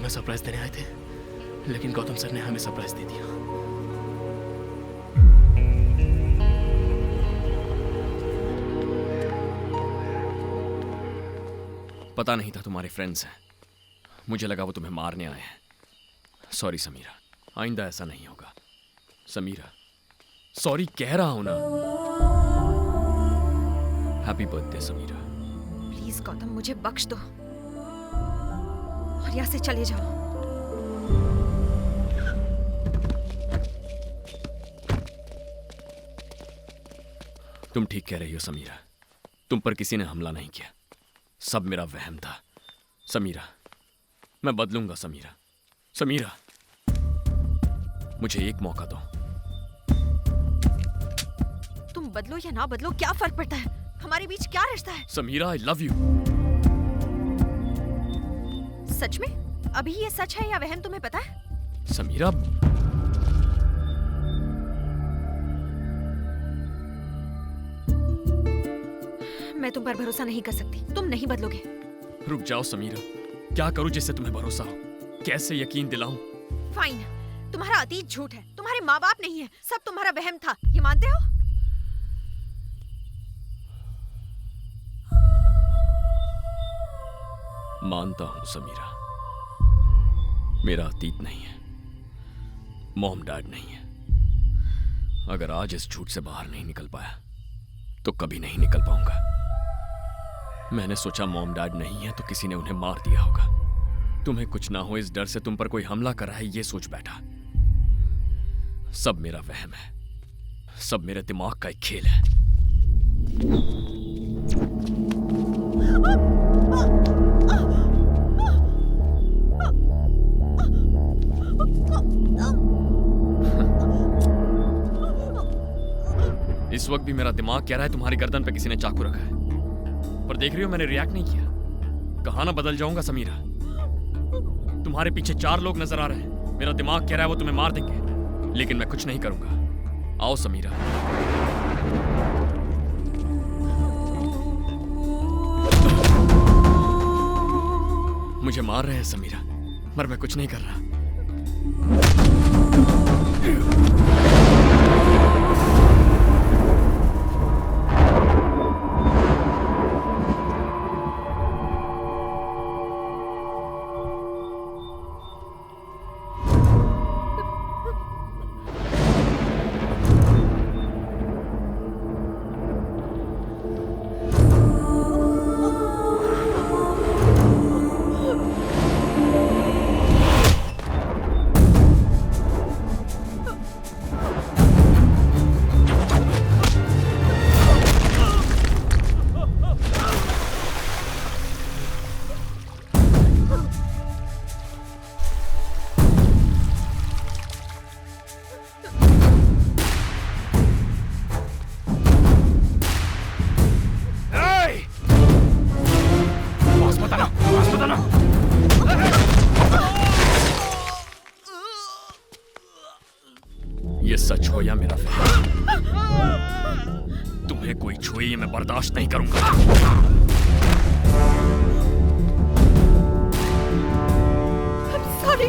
तुम्हें सरप्राइज देने आए थे, लेकिन गौतम सर ने हमें सरप्राइज दे दिया। पता नहीं था तुम्हारे फ्रेंड्स हैं, मुझे लगा वो तुम्हें मारने आए हैं। सॉरी समीरा, आइंदा ऐसा नहीं होगा। समीरा, सॉरी कह रहा हूं ना। Happy birthday Samira. Please Gautam, मुझे बख्श दो और यहाँ से चले जाओ। तुम ठीक कह रही हो समीरा, तुम पर किसी ने हमला नहीं किया, सब मेरा वहम था। समीरा, मैं बदलूंगा। समीरा, समीरा, मुझे एक मौका दो। तुम बदलो या ना बदलो, क्या फर्क पड़ता है? हमारे बीच क्या रिश्ता है? Samira, I love you. सच में? अभी ये सच है या वहम, तुम्हें पता है? समीरा, मैं तुम पर भरोसा नहीं कर सकती, तुम नहीं बदलोगे। रुक जाओ समीरा, क्या करूं जिससे तुम्हें भरोसा हो? कैसे यकीन दिलाऊं? फाइन, तुम्हारा अतीत झूठ है, तुम्हारे माँ बाप नहीं है, सब तुम्हारा वहम था, ये मानते हो? मानता हूं समीरा, मेरा अतीत नहीं है, मॉम डैड नहीं है। अगर आज इस झूठ से बाहर नहीं निकल पाया तो कभी नहीं निकल पाऊंगा। मैंने सोचा मॉम डैड नहीं है तो किसी ने उन्हें मार दिया होगा। तुम्हें कुछ ना हो इस डर से तुम पर कोई हमला कर रहा है, ये सोच बैठा। सब मेरा वहम है, सब मेरे दिमाग का एक खेल है। इस वक्त भी मेरा दिमाग कह रहा है तुम्हारी गर्दन पे किसी ने चाकू रखा है, पर देख रही हो मैंने रिएक्ट नहीं किया। कहां ना बदल जाऊंगा समीरा। तुम्हारे पीछे 4 लोग नजर आ रहे हैं, मेरा दिमाग कह रहा है वो तुम्हें मार देंगे, लेकिन मैं कुछ नहीं करूंगा। आओ समीरा। मुझे मार रहे हैं समीरा, पर मैं कुछ नहीं कर रहा। ये सच हो या मेरा वहम, तुम्हें कोई छुए ये मैं बर्दाश्त नहीं करूंगा। सॉरी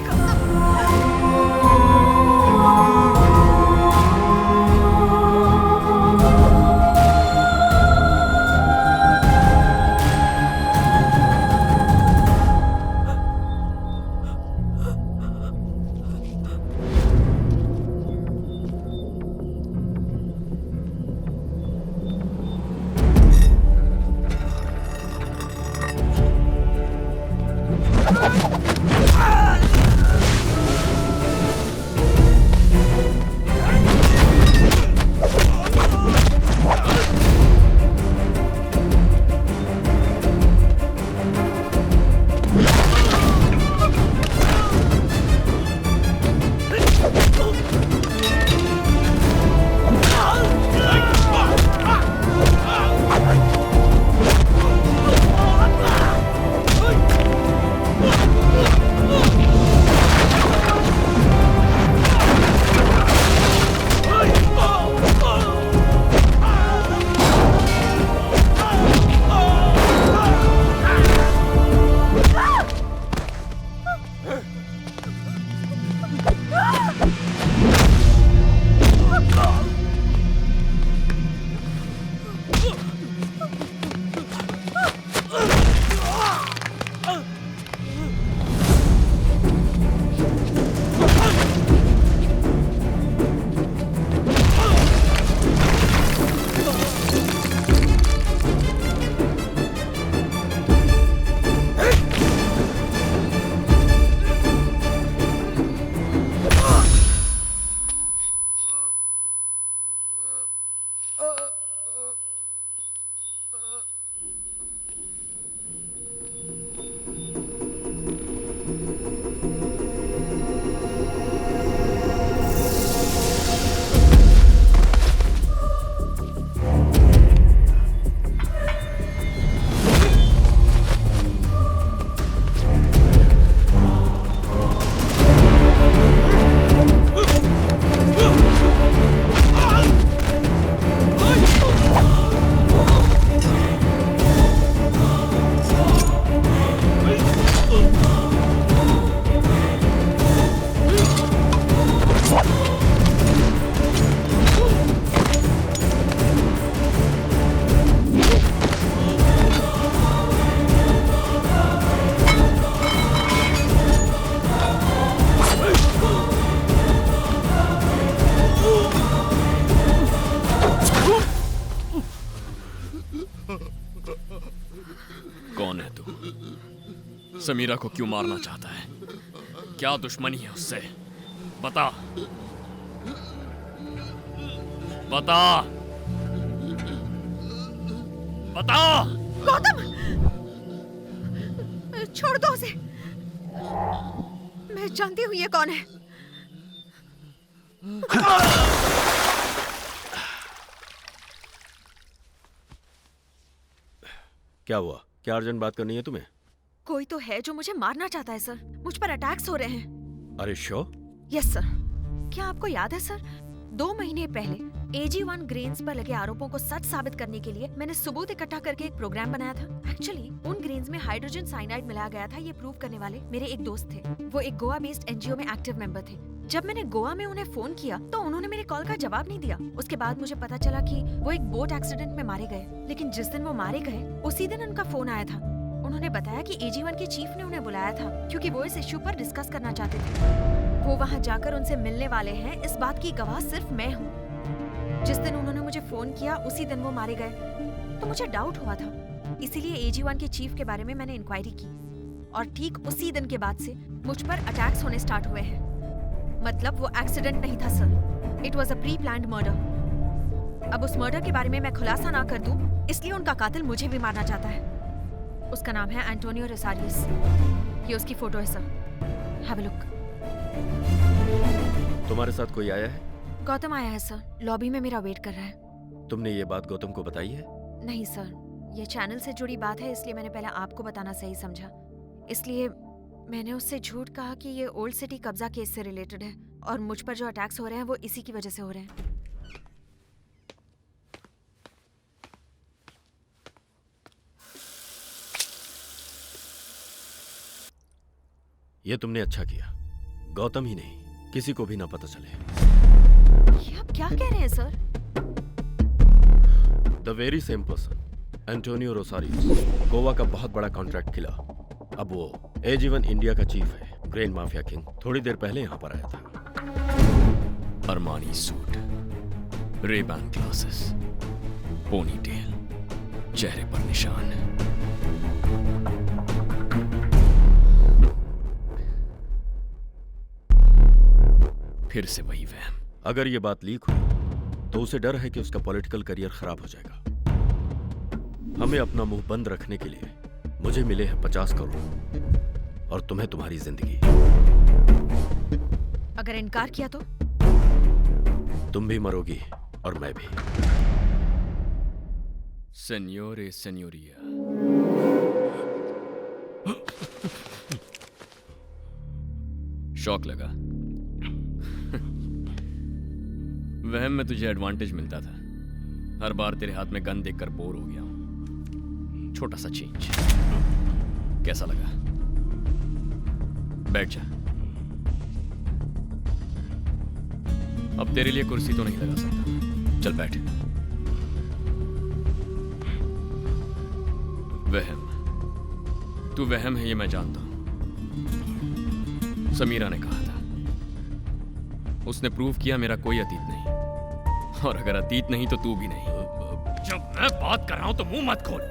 समीरा को क्यों मारना चाहता है? क्या दुश्मनी है उससे? बता, बता, बता। गौतम, छोड़ दो उसे। मैं जानती हूँ ये कौन है। क्या हुआ? क्या अर्जेंट बात करनी है तुम्हें? कोई तो है जो मुझे मारना चाहता है सर। मुझ पर अटैक्स हो रहे हैं। अरे श्योर? Yes sir. क्या आपको याद है सर, 2 महीने पहले AG1 ग्रेन्स पर लगे आरोपों को सच साबित करने के लिए मैंने सबूत इकट्ठा करके एक प्रोग्राम बनाया था। एक्चुअली उन ग्रेन्स में हाइड्रोजन साइनाइड मिलाया गया था, ये प्रूव करने वाले मेरे एक दोस्त थे। वो एक गोवा बेस्ड NGO में एक्टिव मेंबर थे। जब मैंने गोवा में उन्हें फोन किया तो उन्होंने मेरे कॉल का जवाब नहीं दिया। उसके बाद मुझे पता चला कि वो एक बोट एक्सीडेंट में मारे गए। लेकिन जिस दिन वो मारे गए उसी दिन उनका फोन आया था। उन्होंने बताया कि AG1 के चीफ ने उन्हें बुलाया था क्योंकि वो इस इश्यू पर डिस्कस करना चाहते थे। वो वहाँ जाकर उनसे मिलने वाले हैं। इस बात की गवाह सिर्फ मैं हूँ। जिस दिन उन्होंने मुझे फोन किया उसी दिन वो मारे गए। तो मुझे डाउट हुआ था, इसीलिए AG1 के चीफ के बारे में मैंने इंक्वायरी की। और ठीक उसी दिन के बाद से मुझ पर अटैक्स होने स्टार्ट हुए हैं। मतलब वो एक्सीडेंट नहीं था sir, it was a pre planned murder. अब उस मर्डर के बारे में मैं खुलासा ना कर दूं, इसलिए उनका कातिल मुझे भी मारना चाहता है। उसका नाम है एंटोनियो रोसारियस। ये उसकी फोटो है सर, हैव अ लुक। तुम्हारे साथ कोई आया है? गौतम आया है सर, लॉबी में मेरा वेट कर रहा है। तुमने ये बात गौतम को बताई है? नहीं सर, ये चैनल से जुड़ी बात है, इसलिए मैंने पहले आपको बताना सही समझा। इसलिए मैंने उससे झूठ कहा कि ये ओल्ड सिटी कब्जा केस से रिलेटेड है और मुझ पर जो अटैक्स हो रहे हैं वो इसी की वजह से हो रहे हैं। ये तुमने अच्छा किया। गौतम ही नहीं, किसी को भी ना पता चले। ये आप क्या कह रहे हैं sir? The very same person, Antonio Rosarius, Goa का बहुत बड़ा कॉन्ट्रैक्ट खिला। अब वो AG1 इंडिया का चीफ है, ग्रेन माफिया किंग। थोड़ी देर पहले यहाँ पर आया था। Armani suit, Ray Ban glasses, pony tail, चेहरे पर निशान। फिर से वही वहम। अगर ये बात लीक हुई तो उसे डर है कि उसका पॉलिटिकल करियर खराब हो जाएगा। हमें अपना मुंह बंद रखने के लिए मुझे मिले हैं 50 करोड़ और तुम्हें तुम्हारी जिंदगी। अगर इनकार किया तो? तुम भी मरोगी और मैं भी। सेन्योरे सेन्योरिया। शौक लगा? वहम में तुझे एडवांटेज मिलता था। हर बार तेरे हाथ में गन देखकर बोर हो गया हूं। छोटा सा चेंज। कैसा लगा? बैठ जा। अब तेरे लिए कुर्सी तो नहीं लगा सकता। चल बैठ। वहम, तू वहम है ये मैं जानता हूं। समीरा ने कहा था, उसने प्रूव किया मेरा कोई अतीत नहीं, और अगर अतीत नहीं तो तू भी नहीं। जब मैं बात कर रहा हूं तो मुंह मत खोल।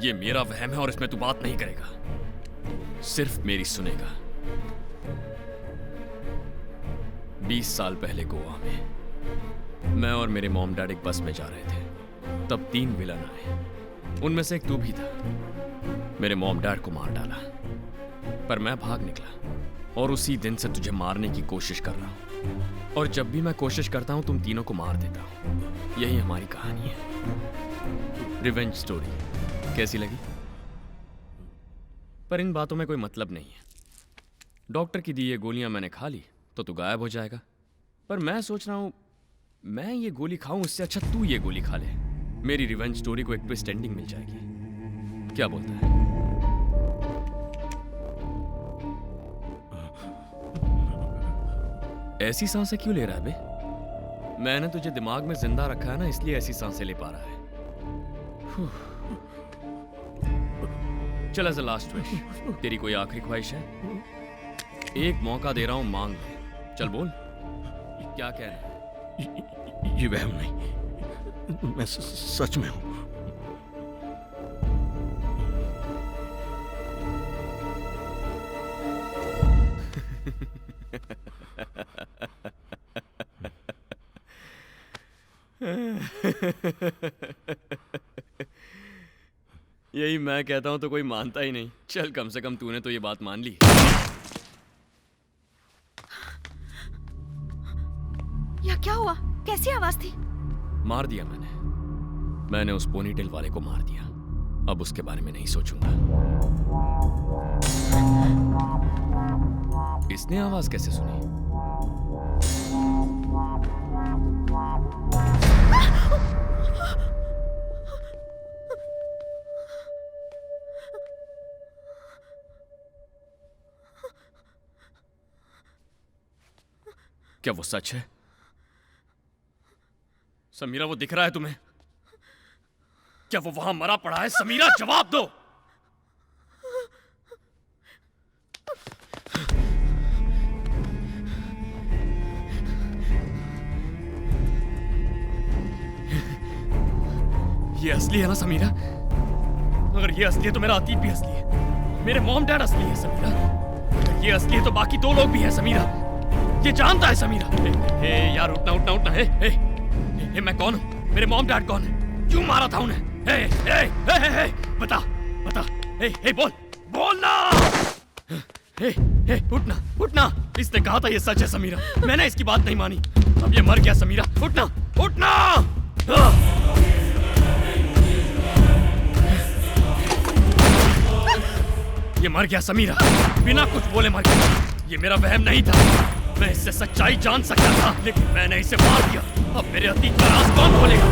ये मेरा वहम है और इसमें तू बात नहीं करेगा, सिर्फ मेरी सुनेगा। 20 साल पहले गोवा में मैं और मेरे मॉम डैड एक बस में जा रहे थे। तब 3 विलन आए, उनमें से एक तू भी था। मेरे मॉम डैड को मार डाला, पर मैं भाग निकला और उसी दिन से तुझे मारने की कोशिश कर रहा हूं। और जब भी मैं कोशिश करता हूं तुम तीनों को मार देता हूं। यही हमारी कहानी है, रिवेंज स्टोरी। कैसी लगी? पर इन बातों में कोई मतलब नहीं है। डॉक्टर की दी ये गोलियां मैंने खा ली तो तू गायब हो जाएगा, पर मैं सोच रहा हूं मैं ये गोली खाऊं इससे अच्छा तू ये गोली खा ले। मेरी रिवेंज स्टोरी को एक ट्विस्ट एंडिंग मिल जाएगी। क्या बोलता है? ऐसी सांसें क्यों ले रहा है बे? मैंने तुझे दिमाग में जिंदा रखा है ना, इसलिए ऐसी सांसें ले पा रहा है। चल एज अ लास्ट विश, तेरी कोई आखिरी ख्वाहिश है? एक मौका दे रहा हूं, मांग ले। चल बोल, क्या कहना है? ये वहम नहीं, मैं सच में हूं। यही मैं कहता हूं तो कोई मानता ही नहीं। चल, कम से कम तूने तो ये बात मान ली। या क्या हुआ? कैसी आवाज थी? मार दिया मैंने उस पोनीटेल वाले को मार दिया। अब उसके बारे में नहीं सोचूंगा। इसने आवाज कैसे सुनी? क्या वो सच है? समीरा, वो दिख रहा है तुम्हें? क्या वो वहां मरा पड़ा है? समीरा, जवाब दो। ये असली है ना समीरा? अगर ये असली है तो मेरा अतीत भी असली है। मेरे मॉम डैड असली है समीरा। अगर ये असली है तो बाकी दो लोग भी हैं समीरा। ये जानता है समीरा। हे यार, उठना उठना उठना। हे, मैं कौन हूँ? मेरे मॉम डैड कौन है? क्यों मारा था उन्हें? हे, बता बता। हे, बोल ना। हे, उठना। इसने कहा था ये सच है समीरा। मैंने इसकी बात नहीं मानी। अब ये मर गया समीरा। उठना। ये मर गया समीरा, बिना कुछ बोले मर गया। ये मेरा वहम नहीं था। मैं इससे सच्चाई जान सकता था, लेकिन मैंने इसे मार दिया। अब मेरे अतीत का राज कौन खोलेगा?